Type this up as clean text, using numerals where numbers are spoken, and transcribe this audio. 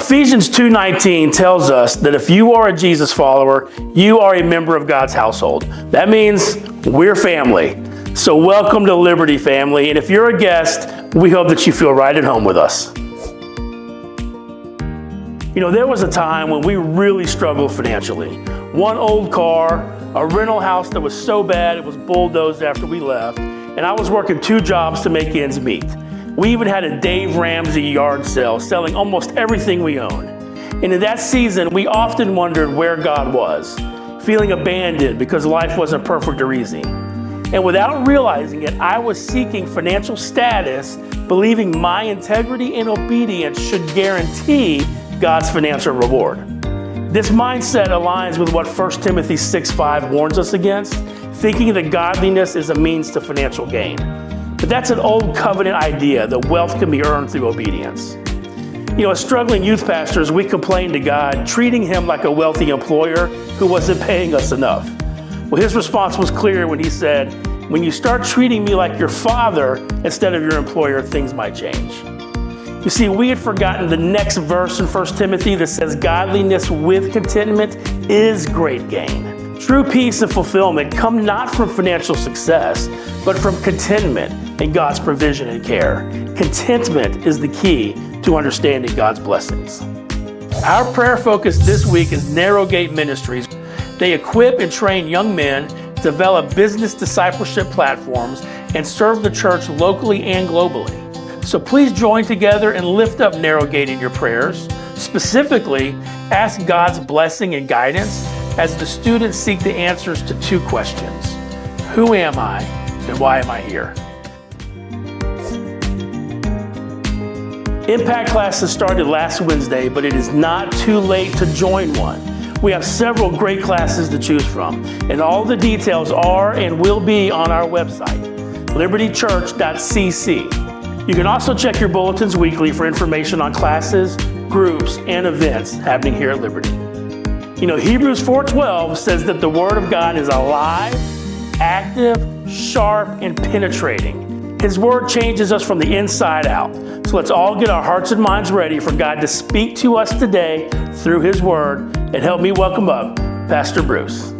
Ephesians 2:19 tells us that if you are a Jesus follower, you are a member of God's household. That means we're family. So welcome to Liberty family. And if you're a guest, we hope that you feel right at home with us. You know, there was a time when we really struggled financially. One old car, a rental house that was so bad it was bulldozed after we left, and I was working 2 jobs to make ends meet. We even had a Dave Ramsey yard sale, selling almost everything we owned. And in that season, we often wondered where God was, feeling abandoned because life wasn't perfect or easy. And without realizing it, I was seeking financial status, believing my integrity and obedience should guarantee God's financial reward. This mindset aligns with what 1 Timothy 6:5 warns us against, thinking that godliness is a means to financial gain. But that's an old covenant idea that wealth can be earned through obedience. You know, as struggling youth pastors, we complained to God, treating him like a wealthy employer who wasn't paying us enough. Well, his response was clear when he said, when you start treating me like your father instead of your employer, things might change. You see, we had forgotten the next verse in 1 Timothy that says godliness with contentment is great gain. True peace and fulfillment come not from financial success, but from contentment in God's provision and care. Contentment is the key to understanding God's blessings. Our prayer focus this week is Narrow Gate Ministries. They equip and train young men, develop business discipleship platforms, and serve the church locally and globally. So please join together and lift up Narrow Gate in your prayers. Specifically, ask God's blessing and guidance as the students seek the answers to 2 questions. Who am I and why am I here? Impact classes started last Wednesday, but it is not too late to join one. We have several great classes to choose from, and all the details are and will be on our website, libertychurch.cc. You can also check your bulletins weekly for information on classes, groups, and events happening here at Liberty. You know, Hebrews 4:12 says that the Word of God is alive, active, sharp, and penetrating. His Word changes us from the inside out. So let's all get our hearts and minds ready for God to speak to us today through His Word. And help me welcome up Pastor Bruce.